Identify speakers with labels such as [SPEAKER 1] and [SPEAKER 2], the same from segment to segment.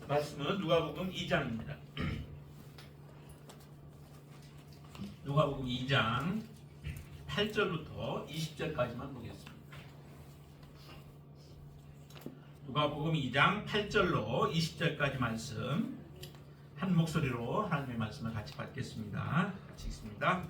[SPEAKER 1] 말씀은 누가복음 2장입니다. 누가복음 2장 8절부터 20절까지만 보겠습니다. 누가복음 2장 8절로 20절까지 말씀 한 목소리로 하나님의 말씀을 같이 받겠습니다. 같이 읽습니다.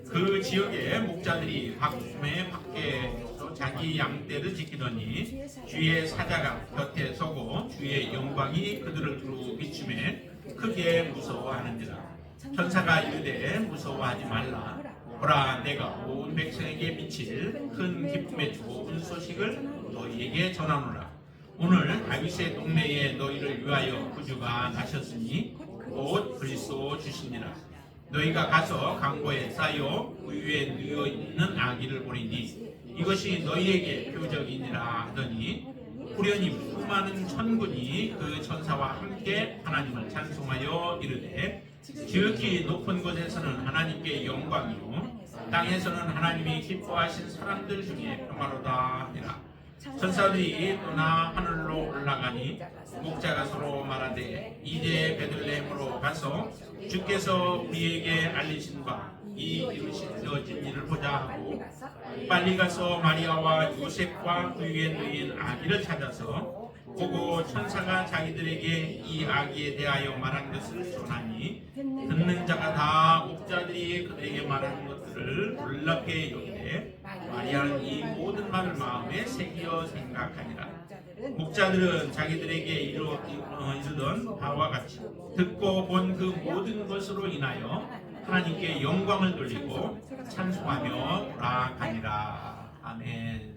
[SPEAKER 1] 그 지역에 목자들이 밤에 밖에서 자기 양떼를 지키더니 주의 사자가 곁에 서고 주의 영광이 그들을 두루 비추매 크게 무서워하는지라. 천사가 이르되 무서워하지 말라. 보라, 내가 온 백성에게 미칠 큰 기쁨의 좋은 소식을 너희에게 전하노라. 오늘 다윗의 동네에 너희를 위하여 구주가 나셨으니 곧 그리스도 주시니라. 너희가 가서 강보에 쌓여 우유에 누워 있는 아기를 보리니 이것이 너희에게 표적이니라 하더니 후련히 수많은 천군이 그 천사와 함께 하나님을 찬송하여 이르되 지극히 높은 곳에서는 하나님께 영광이요 땅에서는 하나님이 기뻐하신 사람들 중에 평화로다 하니라. 천사들이 떠나 하늘로 올라가니 목자가 서로 말하되 이제 베들레헴으로 가서 주께서 우리에게 알리신 바 이 이루어진 일을 보자 하고 빨리 가서 마리아와 요셉과 그 위에 누인 아기를 찾아서 보고 천사가 자기들에게 이 아기에 대하여 말한 것을 전하니 듣는 자가 다 목자들이 그들에게 말하는 것들을 놀랍게 여기되 마리아는 이 모든 말을 마음에 새기어 생각하니라. 목자들은 자기들에게 이르던 바와 같이 듣고 본 그 모든 것으로 인하여 하나님께 영광을 돌리고 찬송하며 돌아가니라. 아멘.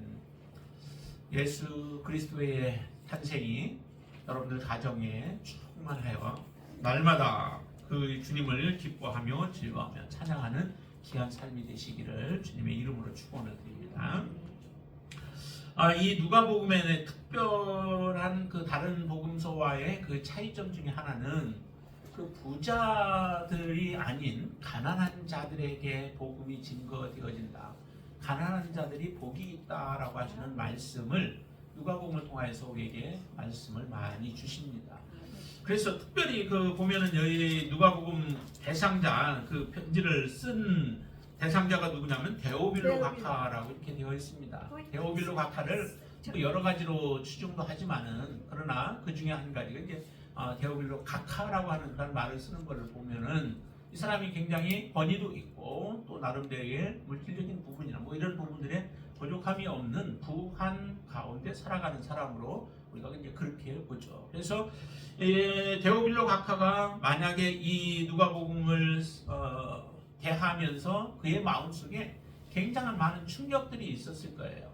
[SPEAKER 1] 예수 그리스도의 탄생이 여러분들 가정에 충만하여 날마다 그 주님을 기뻐하며 즐거워하며 찬양하는 귀한 삶이 되시기를 주님의 이름으로 축원을 드립니다. 이 누가복음의 특별한 그 다른 복음서와의 그 차이점 중에 하나는 그 부자들이 아닌 가난한 자들에게 복음이 증거되어진다. 가난한 자들이 복이 있다라고 하시는 말씀을 누가복음을 통해서 우리에게 말씀을 많이 주십니다. 그래서 특별히 그 보면은 여기 누가복음 대상자 그 편지를 쓴 대상자가 누구냐면 데오빌로 각하라고 이렇게 되어 있습니다. 데오빌로 각하를 여러 가지로 추정도 하지만은 그러나 그 중에 한 가지가 이제 데오빌로 각하라고 하는 그런 말을 쓰는 것을 보면은 이 사람이 굉장히 권위도 있고 또 나름대로의 물질적인 부분이나 뭐 이런 부분들에 부족함이 없는 부한 가운데 살아가는 사람으로 우리가 이제 그렇게 보죠. 그래서 데오빌로 각하가 만약에 이 누가복음을 대하면서 그의 마음속에 굉장한 많은 충격들이 있었을 거예요.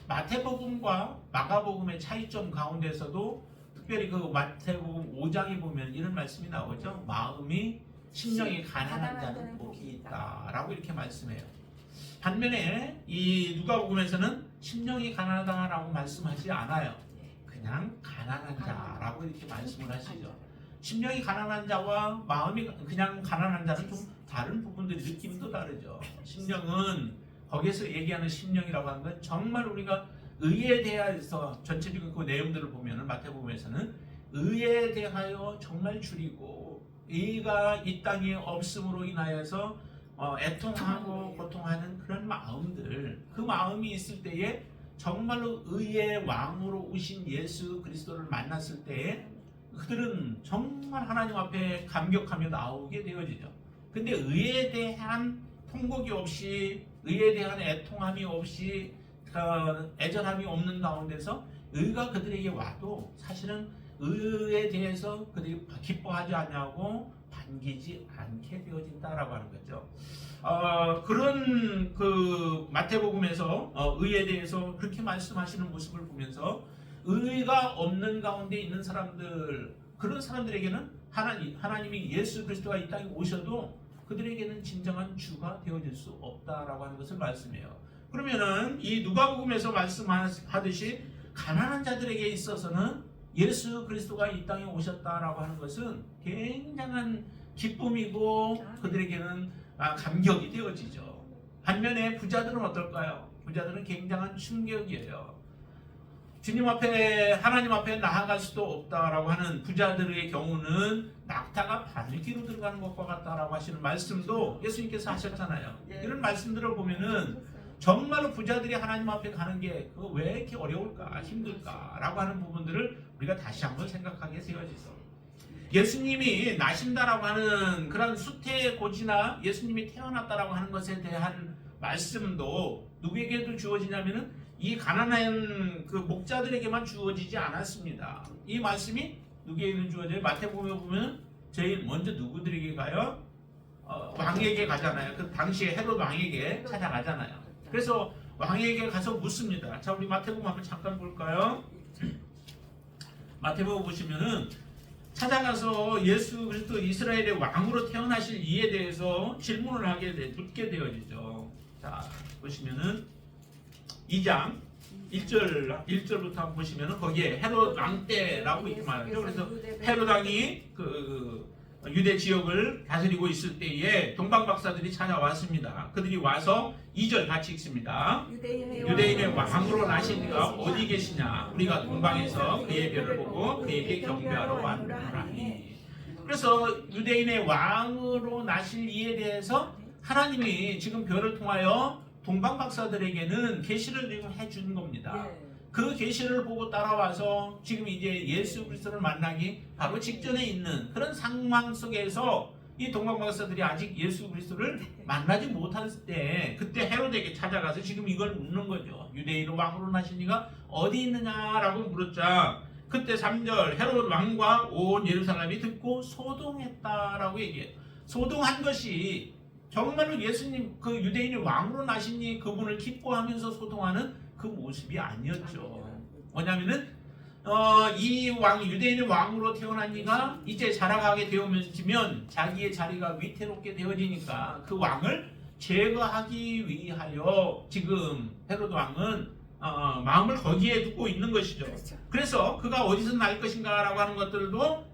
[SPEAKER 1] 마태복음과 마가복음의 차이점 가운데서도 특별히 그 마태복음 5장에 보면 이런 말씀이 나오죠. 마음이 심령이 가난한 자는 복이 있다라고 이렇게 말씀해요. 반면에 이 누가복음에서는 심령이 가난하다라고 말씀하지 않아요. 그냥 가난한 자라고 이렇게 말씀을 하시죠. 심령이 가난한 자와 마음이 그냥 가난한 자는 좀 다른 부분들이 느낌도 다르죠. 심령은 거기에서 얘기하는 심령이라고 하는 건 정말 우리가 의에 대해서 전체적인 그 내용들을 보면은 마태복음에서는 의에 대하여 정말 줄이고 의가 이 땅에 없음으로 인하여서 애통하고 고통하는 그런 마음들, 그 마음이 있을 때에 정말로 의의 왕으로 오신 예수 그리스도를 만났을 때에 그들은 정말 하나님 앞에 감격하며 나오게 되어지죠. 근데 의에 대한 통곡이 없이, 의에 대한 애통함이 없이, 애절함이 없는 가운데서 의가 그들에게 와도 사실은 의에 대해서 그들이 기뻐하지 않냐고 반기지 않게 되어진다라고 하는 거죠. 그런 그 마태복음에서 의에 대해서 그렇게 말씀하시는 모습을 보면서 의가 없는 가운데 있는 사람들, 그런 사람들에게는 하나님이 예수 그리스도가 이 땅에 오셔도 그들에게는 진정한 주가 되어질 수 없다라고 하는 것을 말씀해요. 그러면은 이 누가복음에서 말씀하듯이 가난한 자들에게 있어서는 예수 그리스도가 이 땅에 오셨다라고 하는 것은 굉장한 기쁨이고 그들에게는 감격이 되어지죠. 반면에 부자들은 어떨까요? 부자들은 굉장한 충격이에요. 주님 앞에 하나님 앞에 나아갈 수도 없다라고 하는 부자들의 경우는 낙타가 바늘기로 들어가는 것과 같다라고 하시는 말씀도 예수님께서 하셨잖아요. 이런 말씀들을 보면은 정말로 부자들이 하나님 앞에 가는 게 왜 이렇게 어려울까 힘들까라고 하는 부분들을 우리가 다시 한번 생각하게 되어지죠. 예수님이 나신다라고 하는 그런 수태의 고지나 예수님이 태어났다라고 하는 것에 대한 말씀도 누구에게도 주어지냐면은 이 가난한 그 목자들에게만 주어지지 않았습니다. 이 말씀이 누구에게는 주어져요? 마태복음에 보면 제일 먼저 누구들에게 가요? 왕에게 가잖아요. 그 당시에 헤롯 왕에게 찾아가잖아요. 그래서 왕에게 가서 묻습니다. 자, 우리 마태복음 한번 잠깐 볼까요? 마태복음 보시면은 찾아가서 예수 그리스도 이스라엘의 왕으로 태어나실 이에 대해서 질문을 묻게 되어지죠. 자, 보시면은 2장 1절부터 한번 보시면은 거기에 헤롯 왕 때라고 이렇게 말하죠. 그래서 헤롯 왕이 그 유대 지역을 다스리고 있을 때에 동방 박사들이 찾아왔습니다. 그들이 와서 2절 같이 읽습니다. 유대인의 왕으로 나신 이가 어디 계시냐? 우리가 동방에서 그의 별을 보고 그에게 경배하러 왔노라니. 그래서 유대인의 왕으로 나실 이에 대해서 하나님이 지금 별을 통하여 동방 박사들에게는 계시를 해준 겁니다. 그 계시를 보고 따라와서 지금 이제 예수 그리스도를 만나기 바로 직전에 있는 그런 상황 속에서 이 동방 박사들이 아직 예수 그리스도를 만나지 못했을 때 그때 헤롯에게 찾아가서 지금 이걸 묻는 거죠. 유대인 왕으로 나신 이가 어디 있느냐라고 물었자 그때 3절 헤롯 왕과 온 예루살렘이 듣고 소동했다라고 얘기해요. 소동한 것이 정말로 예수님 그 유대인이 왕으로 나시니 그분을 기뻐하면서 소동하는 그 모습이 아니었죠. 뭐냐면은 이 왕 유대인의 왕으로 태어난 이가 이제 자라가게 되어지면 자기의 자리가 위태롭게 되어지니까 그 왕을 제거하기 위하여 지금 헤롯 왕은 마음을 거기에 두고 있는 것이죠. 그래서 그가 어디서 날 것인가라고 하는 것들도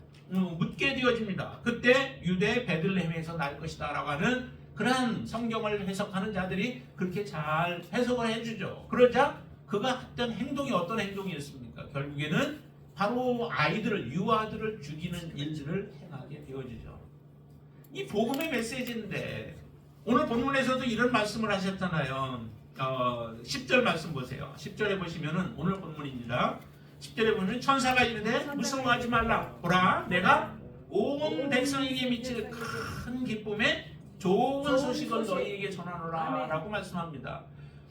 [SPEAKER 1] 묻게 되어집니다. 그때 유대 베들레헴에서 날 것이다라고 하는 그러한 성경을 해석하는 자들이 그렇게 잘 해석을 해주죠. 그러자 그가 했던 행동이 어떤 행동이었습니까? 결국에는 바로 아이들을 유아들을 죽이는 일들을 행하게 되어지죠. 이 복음의 메시지인데 오늘 본문에서도 이런 말씀을 하셨잖아요. 10절 말씀 보세요. 10절에 보시면은 오늘 본문입니다. 10절에 보면 천사가 이르되 무서워하지 말라. 보라 내가 온 백성에게 미칠 큰 기쁨에 좋은 소식을 너희에게 전하노라 라고 말씀합니다.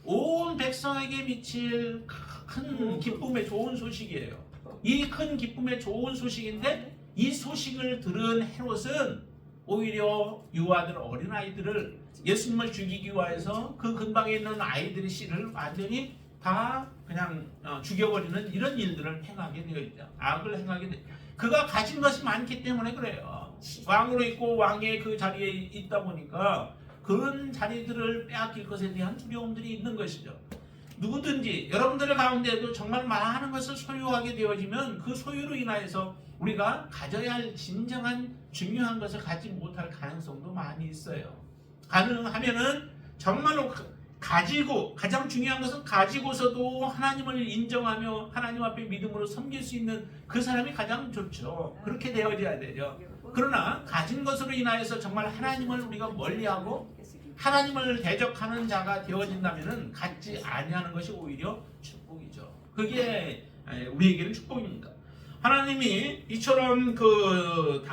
[SPEAKER 1] 온 백성에게 미칠 큰 기쁨의 좋은 소식이에요. 이 큰 기쁨의 좋은 소식인데 이 소식을 들은 헤롯은 오히려 유아들 어린아이들을 예수님을 죽이기 위해서 그 근방에 있는 아이들의 씨를 완전히 다 그냥 죽여버리는 이런 일들을 행하게 되어 있죠. 악을 행하게 되어 그가 가진 것이 많기 때문에 그래요. 왕으로 있고 왕의 그 자리에 있다 보니까 그런 자리들을 빼앗길 것에 대한 두려움들이 있는 것이죠. 누구든지 여러분들 가운데도 정말 많은 것을 소유하게 되어지면 그 소유로 인하여서 우리가 가져야 할 진정한 중요한 것을 갖지 못할 가능성도 많이 있어요. 가능하면은 정말로 가지고 가장 중요한 것은 가지고서도 하나님을 인정하며 하나님 앞에 믿음으로 섬길 수 있는 그 사람이 가장 좋죠. 그렇게 되어져야 되죠. 그러나 가진 것으로 인하여서 정말 하나님을 우리가 멀리하고 하나님을 대적하는 자가 되어진다면은 갖지 아니하는 것이 오히려 축복이죠. 그게 우리에게는 축복입니다. 하나님이 이처럼 그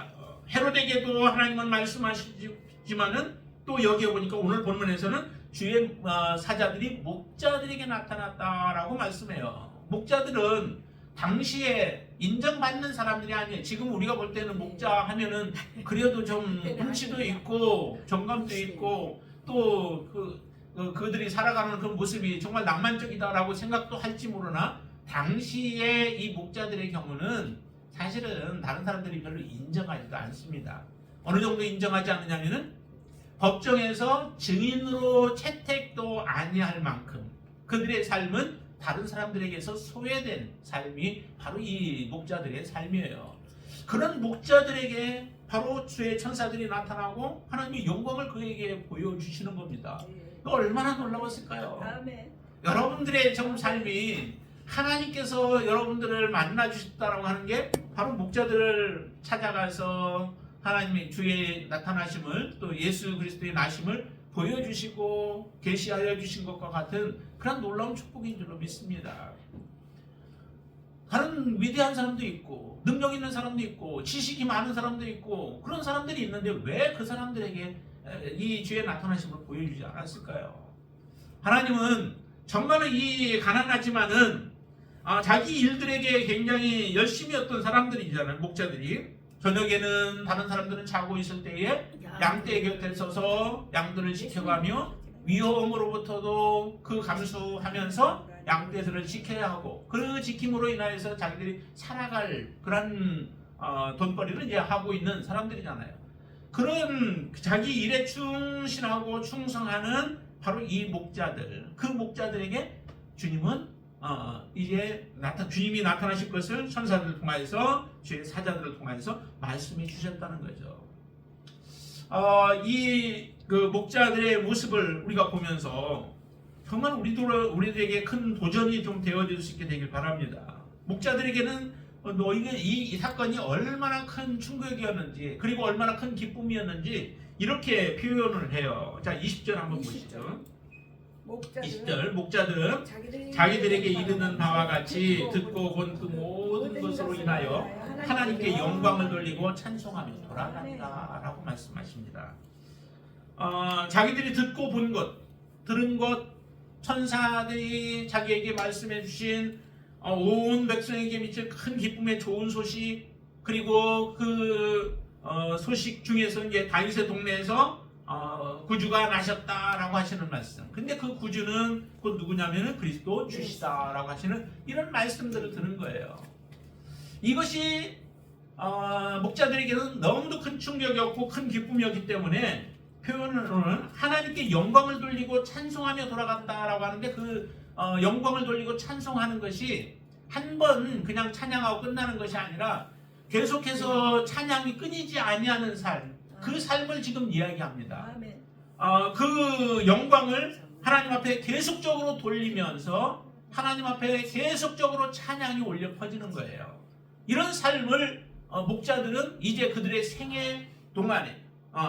[SPEAKER 1] 헤롯에게도 하나님은 말씀하시지만은 또 여기에 보니까 오늘 본문에서는 주의 사자들이 목자들에게 나타났다라고 말씀해요. 목자들은 당시에 인정받는 사람들이 아니에요. 지금 우리가 볼 때는 목자 하면은 그래도 좀 운치도 있고 정감도 있고 또 그들이 살아가는 그 모습이 정말 낭만적이다라고 생각도 할지 모르나 당시에 이 목자들의 경우는 사실은 다른 사람들이 별로 인정하지도 않습니다. 어느 정도 인정하지 않느냐면은 법정에서 증인으로 채택도 아니할 만큼 그들의 삶은 다른 사람들에게서 소외된 삶이 바로 이 목자들의 삶이에요. 그런 목자들에게 바로 주의 천사들이 나타나고 하나님의 영광을 그에게 보여주시는 겁니다. 이거 얼마나 놀라웠을까요? 여러분들의 좀 삶이 하나님께서 여러분들을 만나 주셨다라고 하는 게 바로 목자들을 찾아가서 하나님의 주의 나타나심을 또 예수 그리스도의 나심을 보여주시고 계시하여 주신 것과 같은 그런 놀라운 축복인 줄로 믿습니다. 다른 위대한 사람도 있고 능력 있는 사람도 있고 지식이 많은 사람도 있고 그런 사람들이 있는데 왜 그 사람들에게 이 주의 나타나심을 보여주지 않았을까요? 하나님은 정말로 이 가난하지만은 자기 일들에게 굉장히 열심히 했던 사람들이잖아요. 목자들이 저녁에는 다른 사람들은 자고 있을 때에 양떼 곁에 서서 양들을 지켜가며 위험으로부터도 그 감수하면서 양떼들을 지켜야 하고 그 지킴으로 인하여서 자기들이 살아갈 그런 돈벌이를 이제 하고 있는 사람들이잖아요. 그런 자기 일에 충실하고 충성하는 바로 이 목자들, 그 목자들에게 주님은 이제 주님이 나타나실 것을 천사들을 통하여서 주의 사자들을 통하여서 말씀해 주셨다는 거죠. 이 그 목자들의 모습을 우리가 보면서 정말 우리들에게 큰 도전이 좀 되어질 수 있게 되길 바랍니다. 목자들에게는 이 사건이 얼마나 큰 충격이었는지 그리고 얼마나 큰 기쁨이었는지 이렇게 표현을 해요. 자, 20절 한번 보시죠. 20절 목자들은 자기들에게 이르는 바와 같이 듣고 본 그 모든 것으로 인하여 하나님께 영광을 돌리고 찬송하며 돌아간다 라고 말씀하십니다. 자기들이 듣고 본 것, 들은 것, 천사들이 자기에게 말씀해 주신 온 백성에게 미칠 큰 기쁨의 좋은 소식, 그리고 그 소식 중에서 이제 다윗의 동네에서 구주가 나셨다라고 하시는 말씀. 근데 그 구주는 곧 누구냐면은 그리스도 주시다라고 하시는 이런 말씀들을 들은 거예요. 이것이 목자들에게는 너무도 큰 충격이었고 큰 기쁨이었기 때문에 표현으로는 하나님께 영광을 돌리고 찬송하며 돌아간다라고 하는데 그 영광을 돌리고 찬송하는 것이 한 번 그냥 찬양하고 끝나는 것이 아니라 계속해서 찬양이 끊이지 아니하는 삶, 그 삶을 지금 이야기합니다. 그 영광을 하나님 앞에 계속적으로 돌리면서 하나님 앞에 계속적으로 찬양이 올려 퍼지는 거예요. 이런 삶을 목자들은 이제 그들의 생애 동안에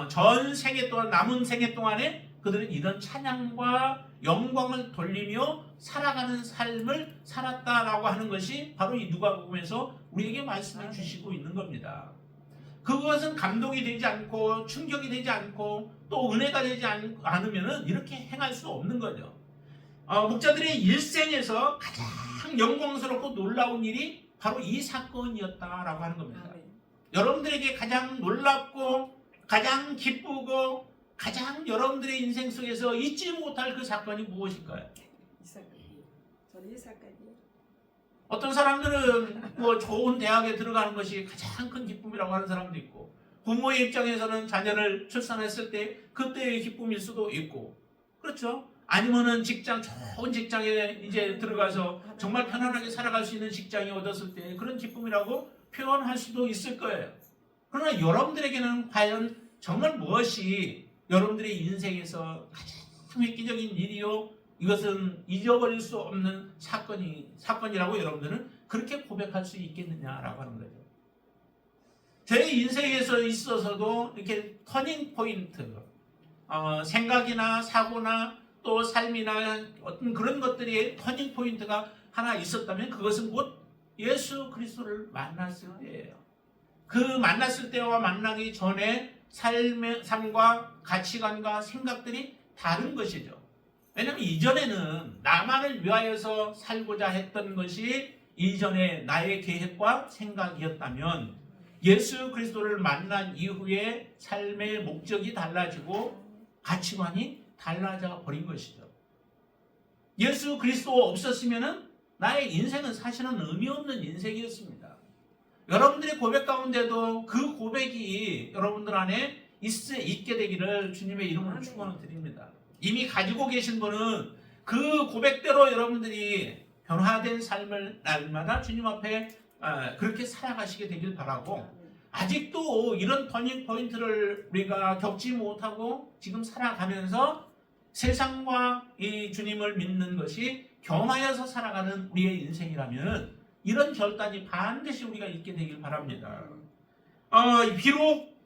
[SPEAKER 1] 전 생애 동안 남은 생애 동안에 그들은 이런 찬양과 영광을 돌리며 살아가는 삶을 살았다라고 하는 것이 바로 이 누가복음에서 우리에게 말씀해 주시고 있는 겁니다. 그것은 감동이 되지 않고 충격이 되지 않고 또 은혜가 되지 않으면 이렇게 행할 수 없는 거죠. 목자들의 일생에서 가장 영광스럽고 놀라운 일이 바로 이 사건이었다라고 하는 겁니다. 여러분들에게 가장 놀랍고 가장 기쁘고 가장 여러분들의 인생 속에서 잊지 못할 그 사건이 무엇일까요?
[SPEAKER 2] 저는 이 사건이요.
[SPEAKER 1] 어떤 사람들은 뭐 좋은 대학에 들어가는 것이 가장 큰 기쁨이라고 하는 사람도 있고 부모의 입장에서는 자녀를 출산했을 때 그때의 기쁨일 수도 있고 그렇죠? 아니면은 좋은 직장에 이제 들어가서 정말 편안하게 살아갈 수 있는 직장이 얻었을 때 그런 기쁨이라고 표현할 수도 있을 거예요. 그러나 여러분들에게는 과연 정말 무엇이 여러분들의 인생에서 가장 획기적인 일이요? 이것은 잊어버릴 수 없는 사건이라고 여러분들은 그렇게 고백할 수 있겠느냐라고 하는 거죠. 제 인생에서 있어서도 이렇게 터닝 포인트, 생각이나 사고나 또 삶이나 어떤 그런 것들이 터닝 포인트가 하나 있었다면 그것은 곧 예수 그리스도를 만났을 때예요. 그 만났을 때와 만나기 전에 삶과 가치관과 생각들이 다른 것이죠. 왜냐하면 이전에는 나만을 위하여서 살고자 했던 것이 이전에 나의 계획과 생각이었다면 예수 그리스도를 만난 이후에 삶의 목적이 달라지고 가치관이 달라져 버린 것이죠. 예수 그리스도 없었으면 나의 인생은 사실은 의미 없는 인생이었습니다. 여러분들의 고백 가운데도 그 고백이 여러분들 안에 있게 되기를 주님의 이름으로 축원을 드립니다. 이미 가지고 계신 분은 그 고백대로 여러분들이 변화된 삶을 날마다 주님 앞에 그렇게 살아가시게 되길 바라고 아직도 이런 터닝 포인트를 우리가 겪지 못하고 지금 살아가면서 세상과 이 주님을 믿는 것이 겸하여서 살아가는 우리의 인생이라면 이런 결단이 반드시 우리가 있게 되길 바랍니다. 비록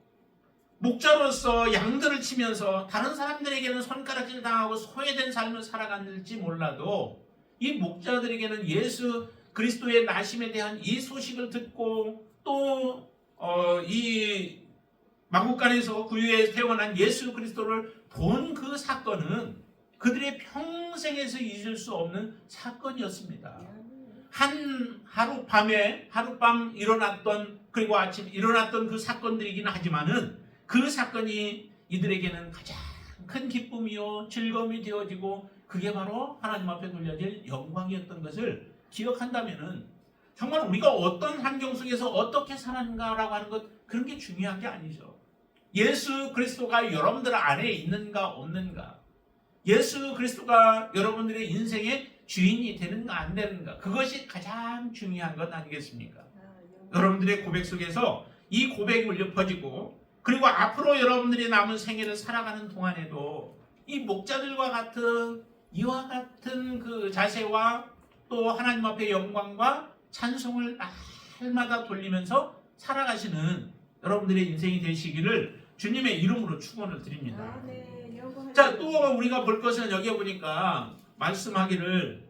[SPEAKER 1] 목자로서 양들을 치면서 다른 사람들에게는 손가락질 당하고 소외된 삶을 살아갔을지 몰라도 이 목자들에게는 예수 그리스도의 나심에 대한 이 소식을 듣고 또 이 마국간에서 구유에 태어난 예수 그리스도를 본 그 사건은 그들의 평생에서 잊을 수 없는 사건이었습니다. 하룻밤 일어났던 그리고 아침 일어났던 그 사건들이긴 하지만은 그 사건이 이들에게는 가장 큰 기쁨이요 즐거움이 되어지고 그게 바로 하나님 앞에 돌려질 영광이었던 것을 기억한다면은 정말 우리가 어떤 환경 속에서 어떻게 살았는가라고 하는 것 그런 게 중요한 게 아니죠. 예수 그리스도가 여러분들 안에 있는가 없는가, 예수 그리스도가 여러분들의 인생의 주인이 되는가 안 되는가, 그것이 가장 중요한 것 아니겠습니까? 여러분들의 고백 속에서 이 고백이 울려 퍼지고 그리고 앞으로 여러분들이 남은 생애를 살아가는 동안에도 이 목자들과 같은 이와 같은 그 자세와 또 하나님 앞에 영광과 찬송을 날마다 돌리면서 살아가시는 여러분들의 인생이 되시기를 주님의 이름으로 축원을 드립니다. 자, 또 우리가 볼 것은 여기에 보니까 말씀하기를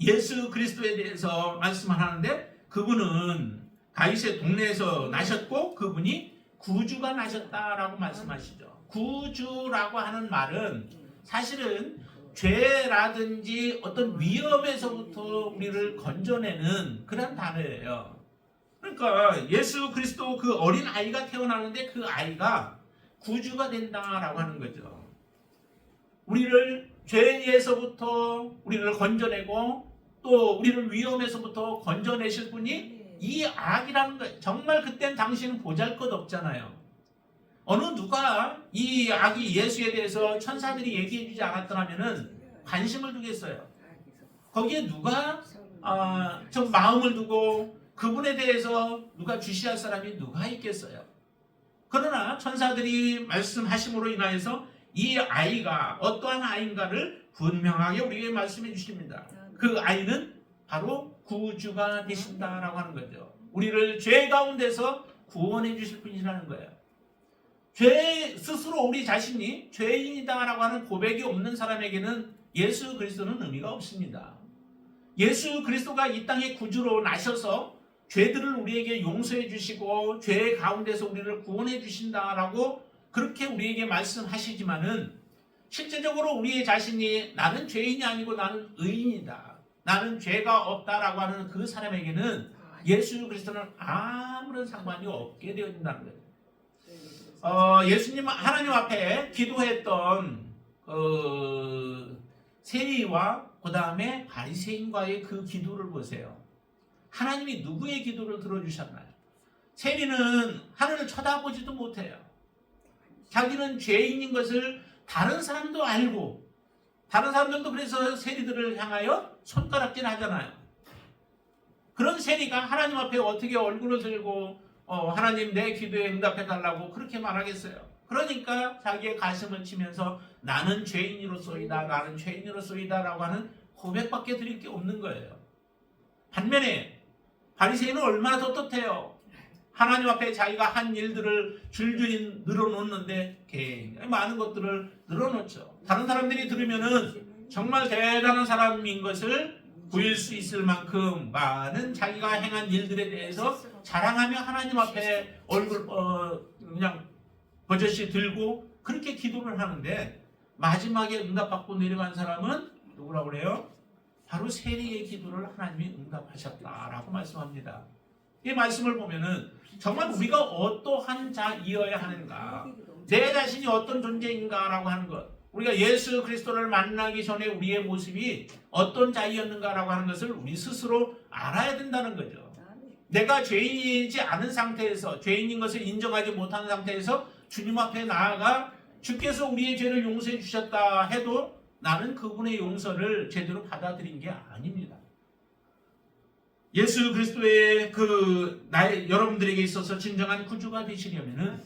[SPEAKER 1] 예수 그리스도에 대해서 말씀을 하는데 그분은 다윗의 동네에서 나셨고 그분이 구주가 나셨다라고 말씀하시죠. 구주라고 하는 말은 사실은 죄라든지 어떤 위험에서부터 우리를 건져내는 그런 단어예요. 그러니까 예수 그리스도 그 어린 아이가 태어나는데 그 아이가 구주가 된다라고 하는 거죠. 우리를 죄에서부터 우리를 건져내고 또 우리를 위험에서부터 건져내실 분이 이 악이라는 거예요. 정말 그땐 당신은 보잘것없잖아요. 어느 누가 이 악이 예수에 대해서 천사들이 얘기해 주지 않았더라면은 관심을 두겠어요. 거기에 누가 좀 마음을 두고 그분에 대해서 누가 주시할 사람이 누가 있겠어요. 그러나 천사들이 말씀하심으로 인하여서 이 아이가 어떠한 아이인가를 분명하게 우리에게 말씀해 주십니다. 그 아이는 바로 구주가 되신다라고 하는 거죠. 우리를 죄 가운데서 구원해 주실 분이라는 거예요. 죄 스스로 우리 자신이 죄인이다라고 하는 고백이 없는 사람에게는 예수 그리스도는 의미가 없습니다. 예수 그리스도가 이 땅에 구주로 나셔서 죄들을 우리에게 용서해 주시고 죄 가운데서 우리를 구원해 주신다라고 그렇게 우리에게 말씀하시지만은 실제적으로 우리의 자신이 나는 죄인이 아니고 나는 의인이다, 나는 죄가 없다라고 하는 그 사람에게는 예수 그리스도는 아무런 상관이 없게 되어진다는 거예요. 예수님 하나님 앞에 기도했던 세리와 그 다음에 바리새인과의 그 기도를 보세요. 하나님이 누구의 기도를 들어주셨나요? 세리는 하늘을 쳐다보지도 못해요. 자기는 죄인인 것을 다른 사람도 알고 다른 사람들도 그래서 세리들을 향하여 손가락질 하잖아요. 그런 세리가 하나님 앞에 어떻게 얼굴을 들고 하나님 내 기도에 응답해 달라고 그렇게 말하겠어요. 그러니까 자기의 가슴을 치면서 나는 죄인으로소이다, 나는 죄인으로소이다 라고 하는 고백밖에 드릴 게 없는 거예요. 반면에 바리새인은 얼마나 떳떳해요. 하나님 앞에 자기가 한 일들을 줄줄이 늘어놓는데 굉장히 많은 것들을 늘어놓죠. 다른 사람들이 들으면은 정말 대단한 사람인 것을 보일 수 있을 만큼 많은 자기가 행한 일들에 대해서 자랑하며 하나님 앞에 얼굴 그냥 버젓이 들고 그렇게 기도를 하는데 마지막에 응답받고 내려간 사람은 누구라고 그래요? 바로 세리의 기도를 하나님이 응답하셨다라고 말씀합니다. 이 말씀을 보면은 정말 우리가 어떠한 자이어야 하는가, 내 자신이 어떤 존재인가라고 하는 것, 우리가 예수 그리스도를 만나기 전에 우리의 모습이 어떤 자이었는가라고 하는 것을 우리 스스로 알아야 된다는 거죠. 내가 죄인이지 않은 상태에서, 죄인인 것을 인정하지 못하는 상태에서 주님 앞에 나아가 주께서 우리의 죄를 용서해 주셨다 해도 나는 그분의 용서를 제대로 받아들인 게 아닙니다. 예수 그리스도의 여러분들에게 있어서 진정한 구주가 되시려면은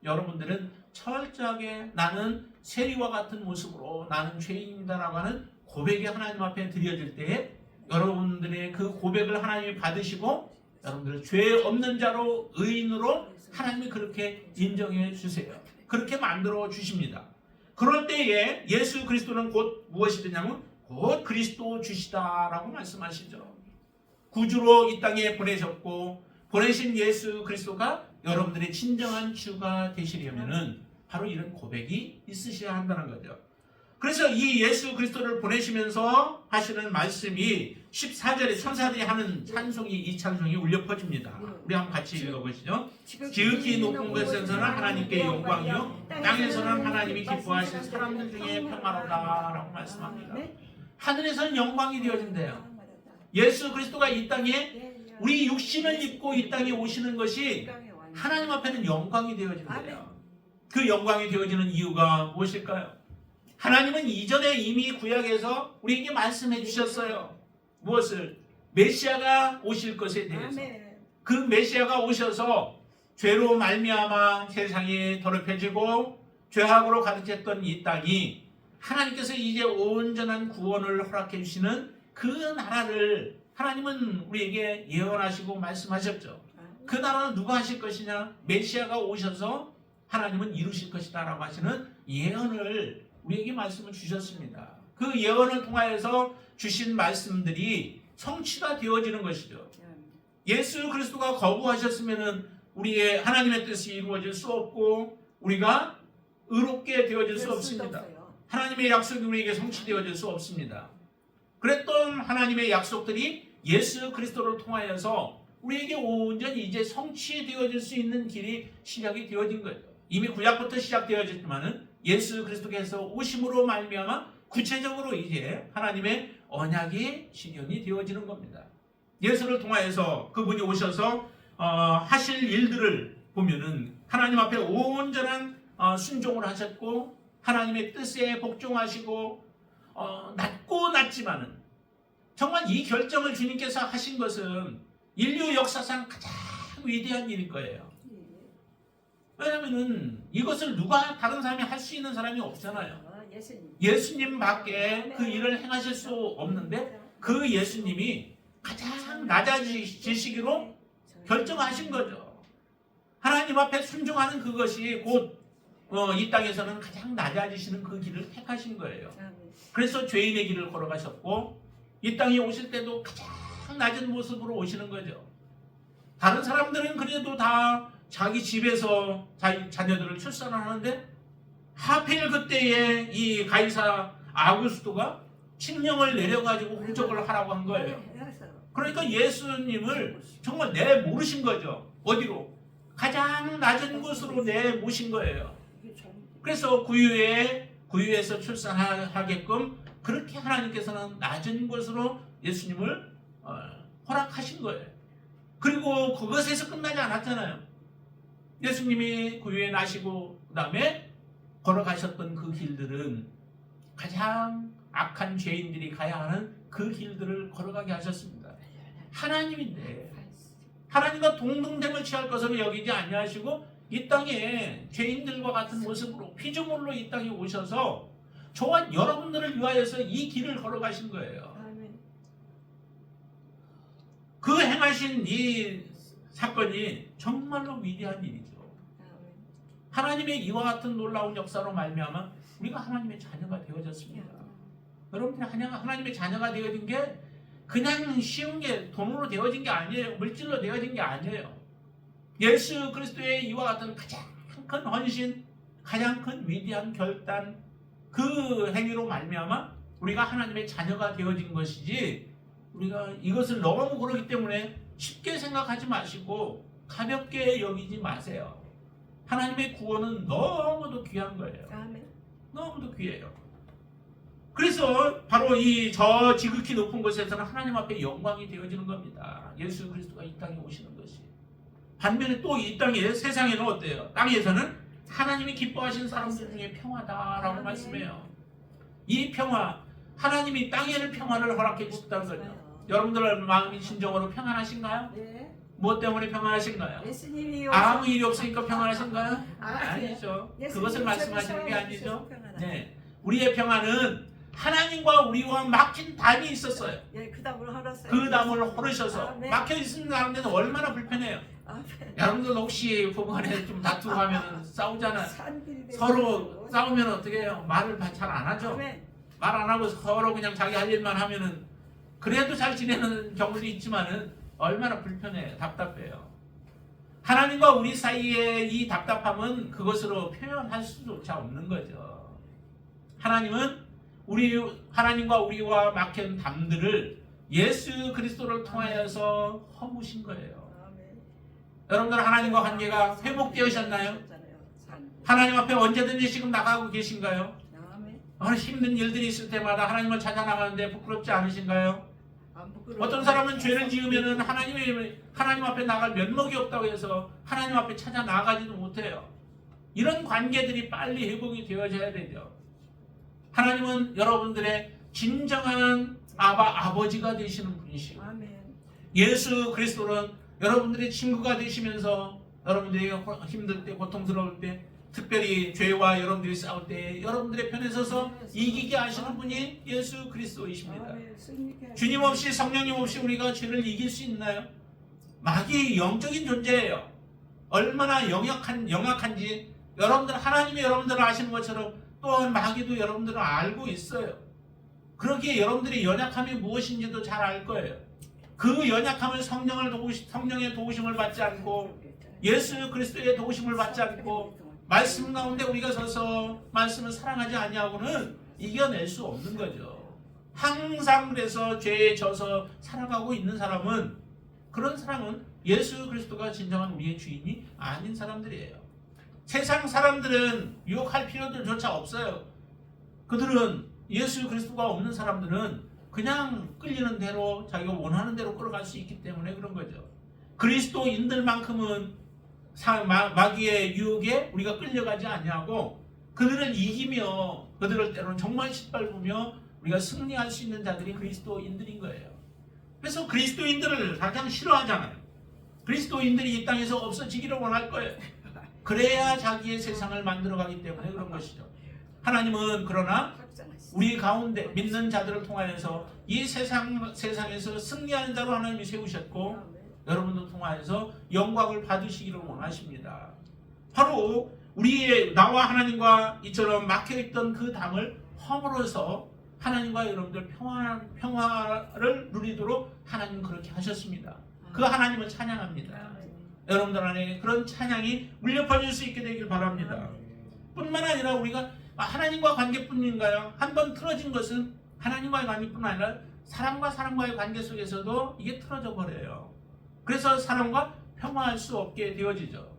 [SPEAKER 1] 여러분들은 철저하게 나는 세리와 같은 모습으로 나는 죄인이다라고 하는 고백이 하나님 앞에 드려질 때 여러분들의 그 고백을 하나님이 받으시고 여러분들을 죄 없는 자로 의인으로 하나님이 그렇게 인정해 주세요. 그렇게 만들어 주십니다. 그럴 때에 예수 그리스도는 곧 무엇이 되냐면 곧 그리스도 주시다라고 말씀하시죠. 구주로 이 땅에 보내셨고 보내신 예수 그리스도가 여러분들의 진정한 주가 되시려면은 바로 이런 고백이 있으셔야 한다는 거죠. 그래서 이 예수 그리스도를 보내시면서 하시는 말씀이 14절에 천사들이 하는 찬송이 이 찬송이 울려 퍼집니다. 우리 한번 같이 읽어보시죠. 지극히 높은 곳에서는 하나님께 영광이요 땅에서는 하나님이 기뻐하신 사람들 중에 평화로다 라고 말씀합니다. 하늘에서는 영광이 되어진대요. 예수 그리스도가 이 땅에 우리 육신을 입고 이 땅에 오시는 것이 하나님 앞에는 영광이 되어진대요. 그 영광이 되어지는 이유가 무엇일까요? 하나님은 이전에 이미 구약에서 우리에게 말씀해 주셨어요. 무엇을? 메시아가 오실 것에 대해서. 그 메시아가 오셔서 죄로 말미암아 세상이 더럽혀지고 죄악으로 가득 찼던 이 땅이 하나님께서 이제 온전한 구원을 허락해 주시는 그 나라를 하나님은 우리에게 예언하시고 말씀하셨죠. 그 나라는 누가 하실 것이냐? 메시아가 오셔서 하나님은 이루실 것이다 라고 하시는 예언을 우리에게 말씀을 주셨습니다. 그 예언을 통하여서 주신 말씀들이 성취가 되어지는 것이죠. 예수 그리스도가 거부하셨으면 우리의 하나님의 뜻이 이루어질 수 없고 우리가 의롭게 되어질 수 없습니다. 하나님의 약속이 우리에게 성취되어질 수 없습니다. 그랬던 하나님의 약속들이 예수 그리스도를 통하여서 우리에게 온전히 이제 성취되어질 수 있는 길이 시작이 되어진 거죠. 이미 구약부터 시작되어졌지만은 예수 그리스도께서 오심으로 말미암아 구체적으로 이제 하나님의 언약이 실현이 되어지는 겁니다. 예수를 통하여서 그분이 오셔서 하실 일들을 보면은 하나님 앞에 온전한 순종을 하셨고 하나님의 뜻에 복종하시고 낮고 낮지만은 정말 이 결정을 주님께서 하신 것은 인류 역사상 가장 위대한 일일 거예요. 왜냐하면 이것을 누가 다른 사람이 할 수 있는 사람이 없잖아요. 예수님밖에 그 일을 행하실 수 없는데 그 예수님이 가장 낮아지시기로 결정하신 거죠. 하나님 앞에 순종하는 그것이 곧 이 땅에서는 가장 낮아지시는 그 길을 택하신 거예요. 그래서 죄인의 길을 걸어가셨고 이 땅에 오실 때도 가장 낮은 모습으로 오시는 거죠. 다른 사람들은 그래도 다 자기 집에서 자기 자녀들을 출산하는데 하필 그때에 이 가이사 아구스토가 칙령을 내려가지고 훈적을 하라고 한 거예요. 그러니까 예수님을 정말 내모르신 거죠. 어디로? 가장 낮은 곳으로 내모신 거예요. 그래서 구유에서 출산하게끔 그렇게 하나님께서는 낮은 곳으로 예수님을 허락하신 거예요. 그리고 그것에서 끝나지 않았잖아요. 예수님이 구유에 나시고 그 다음에 걸어가셨던 그 길들은 가장 악한 죄인들이 가야 하는 그 길들을 걸어가게 하셨습니다. 하나님인데 하나님과 동등됨을 취할 것으로 여기지 아니하시고 이 땅에 죄인들과 같은 모습으로 피조물로 이 땅에 오셔서 저와 여러분들을 위하여서 이 길을 걸어가신 거예요. 그 행하신 이 사건이 정말로 위대한 일이죠. 하나님의 이와 같은 놀라운 역사로 말미암아 우리가 하나님의 자녀가 되어졌습니다. 여러분들이 하나님의 자녀가 되어진 게 그냥 쉬운 게 돈으로 되어진 게 아니에요. 물질로 되어진 게 아니에요. 예수 그리스도의 이와 같은 가장 큰 헌신, 가장 큰 위대한 결단, 그 행위로 말미암아 우리가 하나님의 자녀가 되어진 것이지 우리가 이것을 너무 그러기 때문에 쉽게 생각하지 마시고 가볍게 여기지 마세요. 하나님의 구원은 너무도 귀한 거예요. 너무도 귀해요. 그래서 바로 저 지극히 높은 곳에서는 하나님 앞에 영광이 되어지는 겁니다. 예수 그리스도가 이 땅에 오시는 것이. 반면에 또 이 땅에 세상에는 어때요? 땅에서는 하나님이 기뻐하시는 사람들 중에 평화다라고 말씀해요. 이 평화, 하나님이 땅에는 평화를 허락해 주셨다는 거죠. 여러분들 마음이 진정으로 평안하신가요?
[SPEAKER 2] 네.
[SPEAKER 1] 무엇 때문에 평안하신가요?
[SPEAKER 2] 예수님이
[SPEAKER 1] 아무 일이 없으니까 평안하신가요?
[SPEAKER 2] 아니죠.
[SPEAKER 1] 아니죠. 그것을 말씀하시는 게 아니죠. 네, 우리의 평안은 하나님과 우리와 막힌 담이 있었어요.
[SPEAKER 2] 예, 그 담을 헐었어요.
[SPEAKER 1] 그 담을 헐으셔서
[SPEAKER 2] 아멘.
[SPEAKER 1] 막혀 있는 가운데서 얼마나 불편해요.
[SPEAKER 2] 아멘.
[SPEAKER 1] 여러분들 혹시 부부간에 좀 다투고 하면 싸우잖아요.
[SPEAKER 2] 산들이 되고
[SPEAKER 1] 서로 싸우면 어떻게 해요? 말을 잘 안 하죠.
[SPEAKER 2] 아멘.
[SPEAKER 1] 말 안 하고 서로 그냥 자기 할 일만 하면은 그래도 잘 지내는 경우도 있지만은 얼마나 불편해요. 답답해요. 하나님과 우리 사이의 이 답답함은 그것으로 표현할 수조차 없는 거죠. 하나님은 하나님과 우리와 막힌 담들을 예수 그리스도를 통하여서 허무신 거예요.
[SPEAKER 2] 아멘.
[SPEAKER 1] 여러분들 하나님과 관계가 회복되으셨나요? 하나님 앞에 언제든지 지금 나가고 계신가요?
[SPEAKER 2] 아멘.
[SPEAKER 1] 힘든 일들이 있을 때마다 하나님을 찾아 나가는데 부끄럽지 않으신가요?
[SPEAKER 2] 안 부끄러워.
[SPEAKER 1] 어떤 사람은 죄를 지으면은 하나님 앞에 나갈 면목이 없다고 해서 하나님 앞에 찾아 나가지도 못해요. 이런 관계들이 빨리 회복이 되어져야 되죠. 하나님은 여러분들의 진정한 아버지가 되시는 분이시고
[SPEAKER 2] 아멘.
[SPEAKER 1] 예수 그리스도는 여러분들의 친구가 되시면서 여러분들이 힘들 때 고통스러울 때 특별히 죄와 여러분들이 싸울 때 여러분들의 편에 서서 이기게 하시는 분이 예수 그리스도이십니다.
[SPEAKER 2] 아멘.
[SPEAKER 1] 주님 없이 성령님 없이 우리가 죄를 이길 수 있나요? 마귀 영적인 존재예요. 얼마나 영악한지 여러분들 하나님이 여러분들을 아시는 것처럼 또한 마귀도 여러분들은 알고 있어요. 그러기에 여러분들의 연약함이 무엇인지도 잘 알 거예요. 그 연약함을 성령의 도우심을 받지 않고 예수 그리스도의 도우심을 받지 않고 말씀 가운데 우리가 서서 말씀을 사랑하지 아니하고는 이겨낼 수 없는 거죠. 항상 그래서 죄에 져서 살아가고 있는 사람은 그런 사람은 예수 그리스도가 진정한 우리의 주인이 아닌 사람들이에요. 세상 사람들은 유혹할 필요조차 없어요. 그들은 예수 그리스도가 없는 사람들은 그냥 끌리는 대로 자기가 원하는 대로 끌어갈 수 있기 때문에 그런 거죠. 그리스도인들만큼은 마귀의 유혹에 우리가 끌려가지 아니하고 그들을 이기며 그들을 때로는 정말 짓밟으며 우리가 승리할 수 있는 자들이 그리스도인들인 거예요. 그래서 그리스도인들을 가장 싫어하잖아요. 그리스도인들이 이 땅에서 없어지기를 원할 거예요. 그래야 자기의 세상을 만들어가기 때문에 그런 것이죠. 하나님은 그러나 우리 가운데 믿는 자들을 통하여서 이 세상에서 승리하는 자로 하나님이 세우셨고 여러분도 통하여서 영광을 받으시기를 원하십니다. 바로 나와 하나님과 이처럼 막혀있던 그 담을 허물어서 하나님과 여러분들 평화를 누리도록 하나님은 그렇게 하셨습니다. 그 하나님을 찬양합니다. 여러분들 안에 그런 찬양이 울려 퍼질 수 있게 되길 바랍니다. 뿐만 아니라 우리가 하나님과 관계뿐인가요? 한번 틀어진 것은 하나님과의 관계뿐 아니라 사람과 사람과의 관계 속에서도 이게 틀어져 버려요. 그래서 사람과 평화할 수 없게 되어지죠.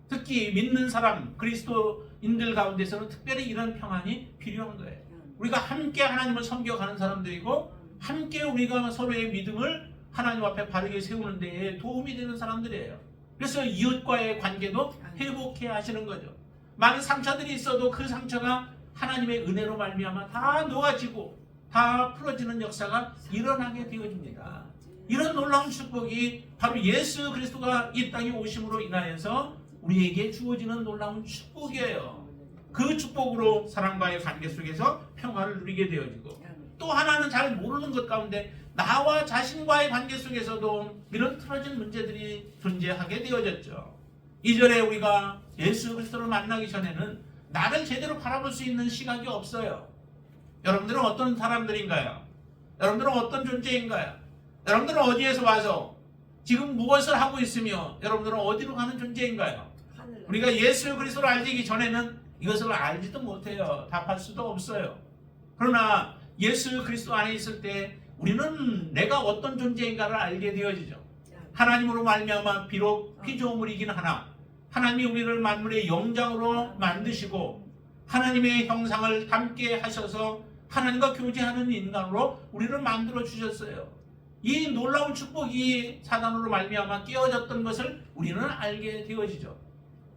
[SPEAKER 1] 특히 믿는 사람, 그리스도인들 가운데서는 특별히 이런 평안이 필요한 거예요. 우리가 함께 하나님을 섬겨가는 사람들이고 함께 우리가 서로의 믿음을 하나님 앞에 바르게 세우는 데에 도움이 되는 사람들이에요. 그래서 이웃과의 관계도 회복해야 하시는 거죠. 많은 상처들이 있어도 그 상처가 하나님의 은혜로 말미암아 다 녹아지고 다 풀어지는 역사가 일어나게 되어집니다. 이런 놀라운 축복이 바로 예수 그리스도가 이 땅에 오심으로 인하여서 우리에게 주어지는 놀라운 축복이에요. 그 축복으로 사람과의 관계 속에서 평화를 누리게 되어지고 또 하나는 잘 모르는 것 가운데 나와 자신과의 관계 속에서도 이런 틀어진 문제들이 존재하게 되어졌죠. 이전에 우리가 예수 그리스도를 만나기 전에는 나를 제대로 바라볼 수 있는 시각이 없어요. 여러분들은 어떤 사람들인가요? 여러분들은 어떤 존재인가요? 여러분들은 어디에서 와서 지금 무엇을 하고 있으며 여러분들은 어디로 가는 존재인가요? 우리가 예수 그리스도를 알기 전에는 이것을 알지도 못해요. 답할 수도 없어요. 그러나 예수 그리스도 안에 있을 때 우리는 내가 어떤 존재인가를 알게 되어지죠. 하나님으로 말미암아 비록 피조물이긴 하나 하나님이 우리를 만물의 영장으로 만드시고 하나님의 형상을 닮게 하셔서 하나님과 교제하는 인간으로 우리를 만들어 주셨어요. 이 놀라운 축복이 사단으로 말미암아 깨어졌던 것을 우리는 알게 되어지죠.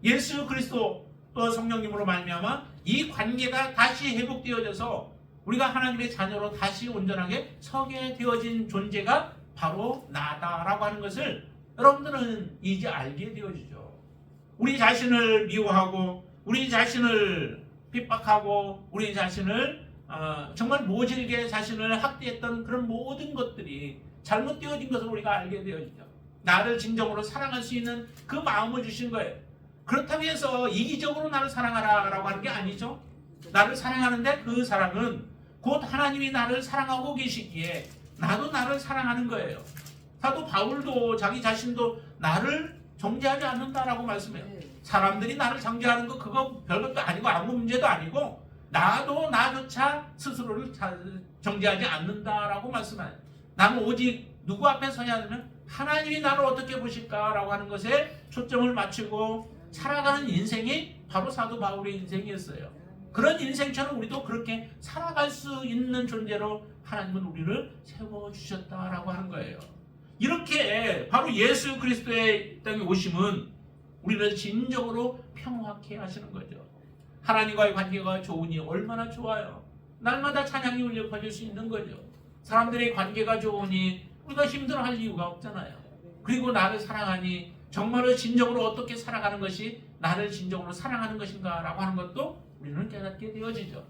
[SPEAKER 1] 예수 그리스도 또 성령님으로 말미암아 이 관계가 다시 회복되어져서 우리가 하나님의 자녀로 다시 온전하게 서게 되어진 존재가 바로 나다라고 하는 것을 여러분들은 이제 알게 되어지죠. 우리 자신을 미워하고 우리 자신을 핍박하고 우리 자신을 정말 모질게 자신을 학대했던 그런 모든 것들이 잘못되어진 것을 우리가 알게 되어지죠. 나를 진정으로 사랑할 수 있는 그 마음을 주신 거예요. 그렇다고 해서 이기적으로 나를 사랑하라고 하는 게 아니죠. 나를 사랑하는데 그 사랑은 곧 하나님이 나를 사랑하고 계시기에 나도 나를 사랑하는 거예요. 사도 바울도 자기 자신도 나를 정죄하지 않는다라고 말씀해요. 사람들이 나를 정죄하는 거 그거 별것도 아니고 아무 문제도 아니고 나도 나조차 스스로를 정죄하지 않는다라고 말씀해요. 나는 오직 누구 앞에 서냐 하면 하나님이 나를 어떻게 보실까라고 하는 것에 초점을 맞추고 살아가는 인생이 바로 사도 바울의 인생이었어요. 그런 인생처럼 우리도 그렇게 살아갈 수 있는 존재로 하나님은 우리를 세워주셨다라고 하는 거예요. 이렇게 바로 예수 그리스도의 땅에 오심은 우리를 진정으로 평화케 하시는 거죠. 하나님과의 관계가 좋으니 얼마나 좋아요. 날마다 찬양이 울려 퍼질 수 있는 거죠. 사람들의 관계가 좋으니 우리가 힘들어할 이유가 없잖아요. 그리고 나를 사랑하니 정말로 진정으로 어떻게 살아가는 것이 나를 진정으로 사랑하는 것인가 라고 하는 것도 우리는 깨닫게 되어지죠.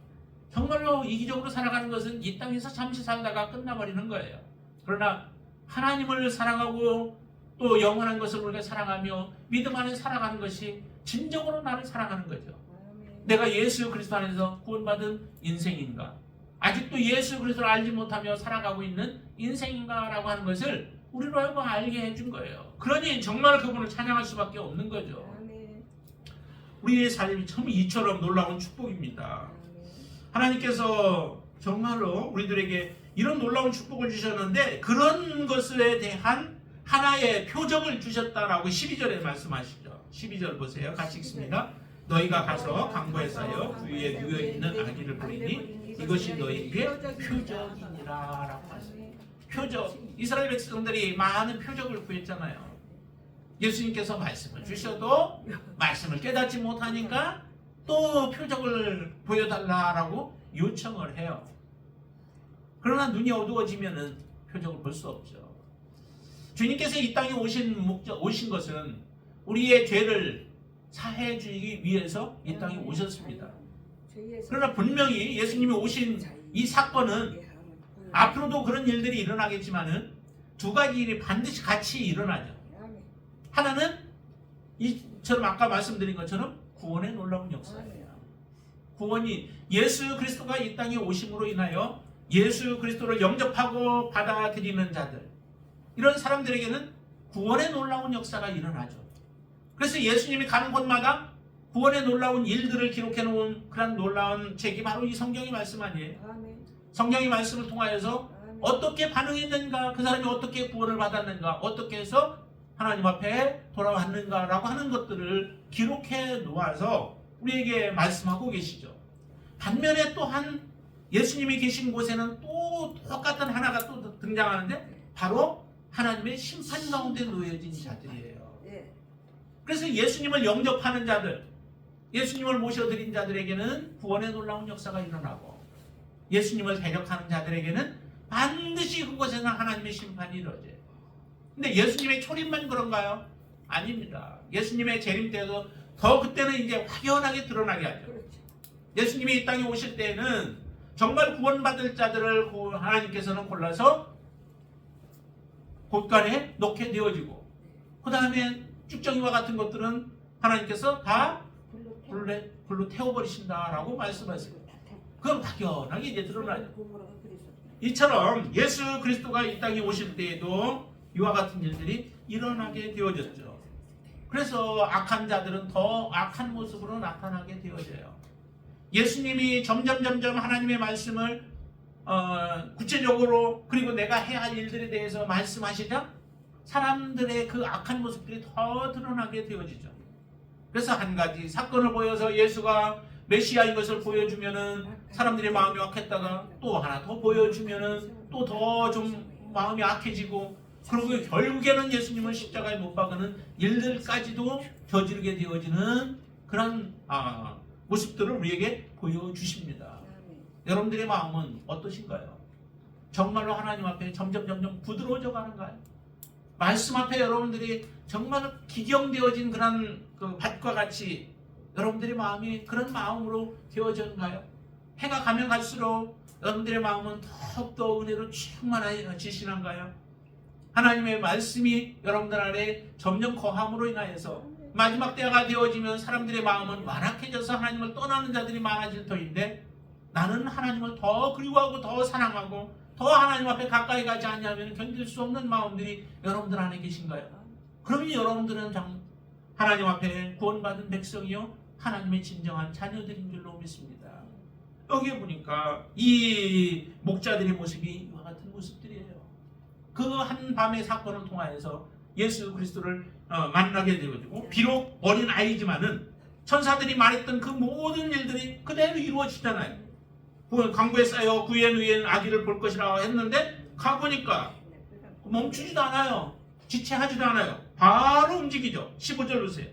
[SPEAKER 1] 정말로 이기적으로 살아가는 것은 이 땅에서 잠시 살다가 끝나버리는 거예요. 그러나 하나님을 사랑하고 또 영원한 것을 우리가 사랑하며 믿음 안에 살아가는 것이 진정으로 나를 사랑하는 거죠. 내가 예수 그리스도 안에서 구원받은 인생인가? 아직도 예수 그리스도를 알지 못하며 살아가고 있는 인생인가? 라고 하는 것을 우리로 하여금 알게 해준 거예요. 그러니 정말 그분을 찬양할 수밖에 없는 거죠. 우리의 삶이 참 이처럼 놀라운 축복입니다. 하나님께서 정말로 우리들에게 이런 놀라운 축복을 주셨는데 그런 것에 대한 하나의 표적을 주셨다라고 12절에 말씀하시죠. 12절 보세요. 같이 읽습니다. 너희가 가서 강보에 쌓여 그 위에 누워있는 아기를 보리니 이것이 너희에게 표적이니라 라고 하세요. 표적. 이스라엘 백성들이 많은 표적을 구했잖아요. 예수님께서 말씀을 주셔도 말씀을 깨닫지 못하니까 또 표적을 보여달라고 요청을 해요. 그러나 눈이 어두워지면은 표적을 볼 수 없죠. 주님께서 이 땅에 오신 것은 우리의 죄를 사해 주기 위해서 이 땅에 오셨습니다. 그러나 분명히 예수님이 오신 이 사건은 앞으로도 그런 일들이 일어나겠지만은 두 가지 일이 반드시 같이 일어나죠. 하나는 이처럼 아까 말씀드린 것처럼 구원의 놀라운 역사예요. 구원이 예수 그리스도가 이 땅에 오심으로 인하여 예수 그리스도를 영접하고 받아들이는 자들, 이런 사람들에게는 구원의 놀라운 역사가 일어나죠. 그래서 예수님이 가는 곳마다 구원의 놀라운 일들을 기록해 놓은 그런 놀라운 책이 바로 이 성경의 말씀 아니에요. 성경의 말씀을 통하여서 어떻게 반응했는가, 그 사람이 어떻게 구원을 받았는가, 어떻게 해서 하나님 앞에 돌아왔는가라고 하는 것들을 기록해 놓아서 우리에게 말씀하고 계시죠. 반면에 또한 예수님이 계신 곳에는 또 똑같은 하나가 또 등장하는데 바로 하나님의 심판 가운데 놓여진 자들이에요. 그래서 예수님을 영접하는 자들, 예수님을 모셔드린 자들에게는 구원의 놀라운 역사가 일어나고 예수님을 대적하는 자들에게는 반드시 그곳에는 하나님의 심판이 이루어져요. 근데 예수님의 초림만 그런가요? 아닙니다. 예수님의 재림 때도 더 그때는 이제 확연하게 드러나게 하죠. 예수님이 이 땅에 오실 때에는 정말 구원받을 자들을 하나님께서는 골라서 곳간에 놓게 되어지고 그 다음에 쭉정이와 같은 것들은 하나님께서 다 불로 태워버리신다라고 말씀하세요. 그건 확연하게 이제 드러나죠. 이처럼 예수 그리스도가 이 땅에 오실 때에도 이와 같은 일들이 일어나게 되어졌죠. 그래서 악한 자들은 더 악한 모습으로 나타나게 되어져요. 예수님이 점점 하나님의 말씀을 구체적으로 그리고 내가 해야 할 일들에 대해서 말씀하시자 사람들의 그 악한 모습들이 더 드러나게 되어지죠. 그래서 한 가지 사건을 보여서 예수가 메시아인 것을 보여주면은 사람들의 마음이 악했다가 또 하나 더 보여주면은 또 더 좀 마음이 악해지고 그리고 결국에는 예수님을 십자가에 못 박는 일들까지도 저지르게 되어지는 그런 모습들을 우리에게 보여주십니다. 여러분들의 마음은 어떠신가요? 정말로 하나님 앞에 점점 부드러워져 가는가요? 말씀 앞에 여러분들이 정말 기경되어진 그런 그 밭과 같이 여러분들의 마음이 그런 마음으로 되어졌나요? 해가 가면 갈수록 여러분들의 마음은 더욱더 은혜로 충만해지시는가요? 하나님의 말씀이 여러분들 안에 점점 거함으로 인하여서 마지막 때가 되어지면 사람들의 마음은 완악해져서 하나님을 떠나는 자들이 많아질 터인데, 나는 하나님을 더 그리워하고 더 사랑하고 더 하나님 앞에 가까이 가지 않냐면 견딜 수 없는 마음들이 여러분들 안에 계신가요? 그러면 여러분들은 하나님 앞에 구원받은 백성이요 하나님의 진정한 자녀들인 줄로 믿습니다. 여기에 보니까 이 목자들의 모습이 이와 같은 모습들이에요. 그 한밤의 사건을 통하여서 예수 그리스도를 만나게 되어지고, 비록 어린 아이지만은 천사들이 말했던 그 모든 일들이 그대로 이루어지잖아요. 강구에 쌓여 구엔 위엔 아기를 볼 것이라고 했는데 가보니까 멈추지도 않아요. 지체하지도 않아요. 바로 움직이죠. 15절 보세요.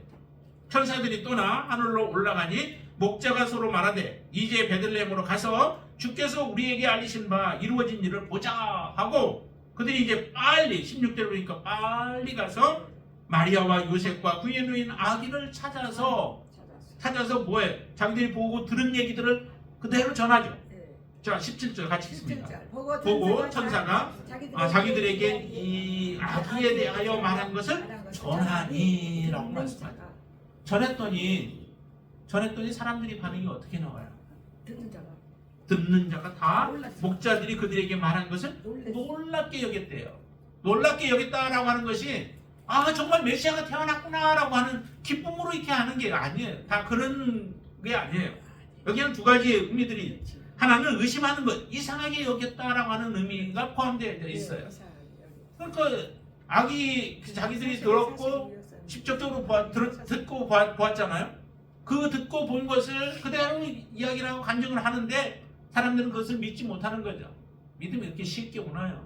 [SPEAKER 1] 천사들이 떠나 하늘로 올라가니 목자가 서로 말하되 이제 베들레헴으로 가서 주께서 우리에게 알리신 바 이루어진 일을 보자 하고, 그들이 이제 빨리 16절을 보니까 빨리 가서 마리아와 요셉과 구엔 위인 아기를 찾아서 뭐해? 자기들이 보고 들은 얘기들을 그대로 전하죠. 자, 17절 같이 읽습니다. 보고 천사가 자기들에게 이 아기에 대하여 말한 것을 전하니라고 말씀하죠. 전했더니 사람들이 반응이 어떻게 나와요? 듣는 자가 다 목자들이 그들에게 말한 것을 놀랍게 여겼대요. 놀랍게 여겼다라고 하는 것이 정말 메시아가 태어났구나라고 하는 기쁨으로 이렇게 하는 게 아니에요. 다 그런 게 아니에요. 여기는 두 가지의 의미들이, 하나는 의심하는 것, 이상하게 여겼다라고 하는 의미가 포함되어 있어요. 그러니까 자기들이 들었고 직접적으로 듣고 보았잖아요. 그 듣고 본 것을 그대로 이야기를 하고 간증을 하는데 사람들은 그것을 믿지 못하는 거죠. 믿음이 이렇게 쉽게 오나요?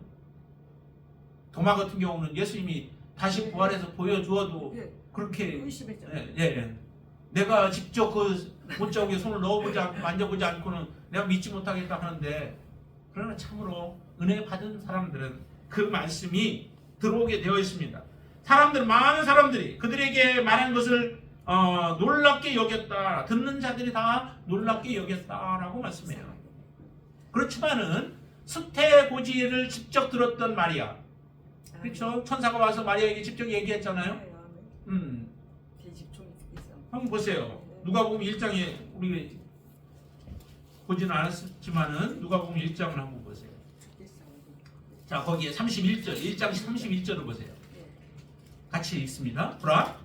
[SPEAKER 1] 도마 같은 경우는 예수님이 다시 부활해서 보여주어도 그렇게 내가 직접 그 못자국에 손을 넣어보지 않고 만져보지 않고는 내가 믿지 못하겠다 하는데, 그러나 참으로 은혜 받은 사람들은 그 말씀이 들어오게 되어 있습니다. 많은 사람들이 그들에게 말한 것을 놀랍게 여겼다. 듣는 자들이 다 놀랍게 여겼다라고 말씀해요. 그렇지만은 수태고지를 직접 들었던 마리아, 그렇죠? 천사가 와서 마리아에게 직접 얘기했잖아요. 한번 보세요. 누가복음 1장에 우리 보지는 않았지만은 누가복음 1장을 한번 보세요. 자, 거기에 31절, 1장 31절을 보세요. 같이 읽습니다. 보라,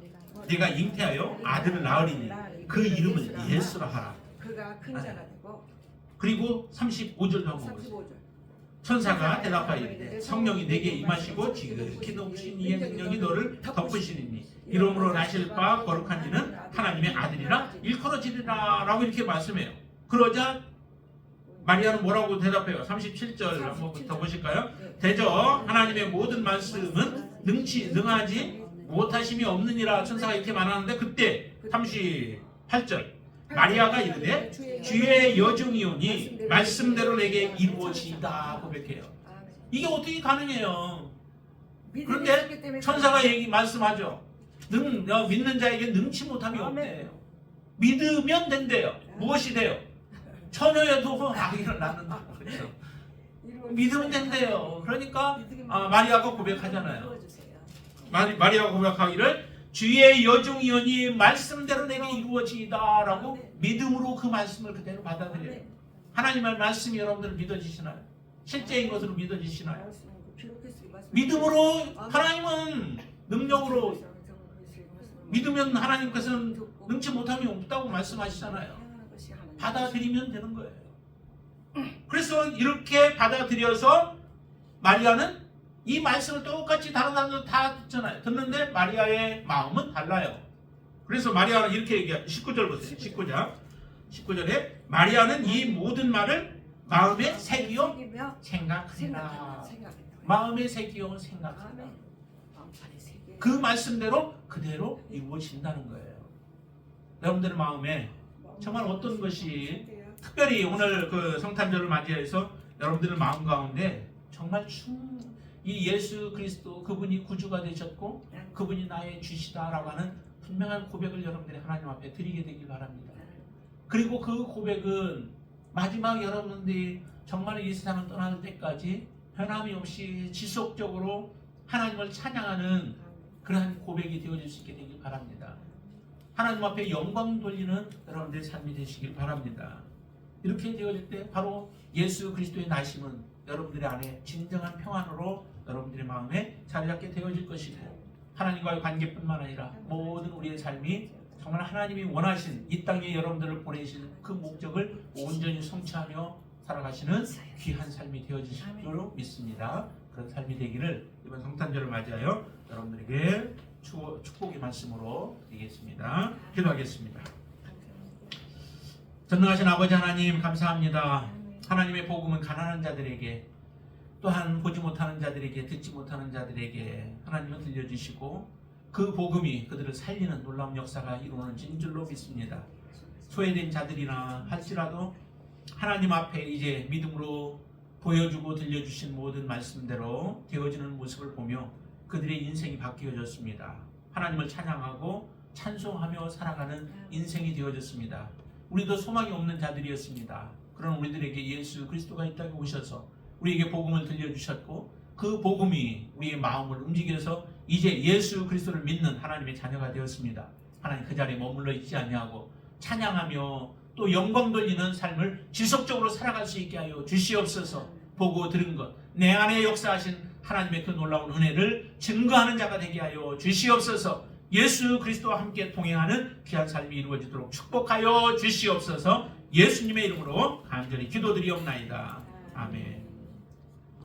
[SPEAKER 1] 네가 잉태하여 아들을 낳으리니 그 이름을 예수라 하라.
[SPEAKER 2] 그가 큰 자가 되고.
[SPEAKER 1] 그리고 35절도 한번 보세요. 천사가 대답하이르되 성령이 내게 임하시고 지극히 높으신 이의 능력이 너를 덮으시리니 이름으로 나실 바 거룩한 이는 하나님의 아들이라 일컬어지리라 라고 이렇게 말씀해요. 그러자 마리아는 뭐라고 대답해요? 37절 한번 더 보실까요? 대저 하나님의 모든 말씀은 능하지 못하심이 없느니라 천사가 이렇게 말하는데, 그때 38절 마리아가 이르되 주의 여종이오니 말씀대로 내게 이루어지이다 고백해요. 이게 어떻게 가능해요? 그런데 천사가 말씀하죠. 믿는 자에게 능치 못함이 없대요. 믿으면 된대요. 무엇이 돼요? 처녀여도 아기를 낳는다. 그렇죠? 믿으면 된대요. 그러니까 마리아가 고백하잖아요. 마리아가 고백하기를 주의 여종이오니 말씀대로 내게 이루어지이다 라고 믿음으로 그 말씀을 그대로 받아들여요. 하나님의 말씀이 여러분들 믿어지시나요? 실제인 것으로 믿어지시나요? 믿음으로, 하나님은 능력으로, 믿으면 하나님께서는 능치 못함이 없다고 말씀하시잖아요. 받아들이면 되는 거예요. 그래서 이렇게 받아들여서 마리아는 이 말씀을 똑같이 다른 사람들 다 듣잖아요. 듣는데 마리아의 마음은 달라요. 그래서 마리아는 이렇게 얘기해요. 19절 보세요. 19절에 마리아는 이 모든 말을 마음에 새기어 생각하라. 마음에 새기어 생각하라. 그 말씀대로 그대로 이루어진다는 거예요. 여러분들의 마음에 정말 어떤 것이, 특별히 오늘 그 성탄절을 맞이해서 여러분들의 마음 가운데 정말 이 예수 그리스도, 그분이 구주가 되셨고 그분이 나의 주시다라고 하는 분명한 고백을 여러분들이 하나님 앞에 드리게 되길 바랍니다. 그리고 그 고백은 마지막 여러분들이 정말 이 세상을 떠날 때까지 변함이 없이 지속적으로 하나님을 찬양하는 그러한 고백이 되어질 수 있게 되길 바랍니다. 하나님 앞에 영광 돌리는 여러분들의 삶이 되시길 바랍니다. 이렇게 되어질 때 바로 예수 그리스도의 나심은 여러분들의 안에 진정한 평안으로 여러분들의 마음에 자리 잡게 되어질 것이고, 하나님과의 관계뿐만 아니라 모든 우리의 삶이 정말 하나님이 원하신 이 땅에 여러분들을 보내신 그 목적을 온전히 성취하며 살아가시는 귀한 삶이 되어지실 줄로 믿습니다. 그런 삶이 되기를 이번 성탄절을 맞이하여 여러분들에게 축복의 말씀으로 드리겠습니다. 기도하겠습니다. 전능하신 아버지 하나님, 감사합니다. 하나님의 복음은 가난한 자들에게, 또한 보지 못하는 자들에게, 듣지 못하는 자들에게 하나님은 들려주시고, 그 복음이 그들을 살리는 놀라운 역사가 이루어지는 줄로 믿습니다. 소외된 자들이나 할지라도 하나님 앞에 이제 믿음으로 보여주고 들려주신 모든 말씀대로 되어지는 모습을 보며 그들의 인생이 바뀌어졌습니다. 하나님을 찬양하고 찬송하며 살아가는 인생이 되어졌습니다. 우리도 소망이 없는 자들이었습니다. 그런 우리들에게 예수 그리스도가 이 땅에 오셔서 우리에게 복음을 들려주셨고, 그 복음이 우리의 마음을 움직여서 이제 예수 그리스도를 믿는 하나님의 자녀가 되었습니다. 하나님 그 자리에 머물러 있지 아니하고 찬양하며 또 영광 돌리는 삶을 지속적으로 살아갈 수 있게 하여 주시옵소서. 보고 들은 것, 내 안에 역사하신 하나님의 그 놀라운 은혜를 증거하는 자가 되게 하여 주시옵소서. 예수 그리스도와 함께 동행하는 귀한 삶이 이루어지도록 축복하여 주시옵소서. 예수님의 이름으로 간절히 기도드리옵나이다. 아멘.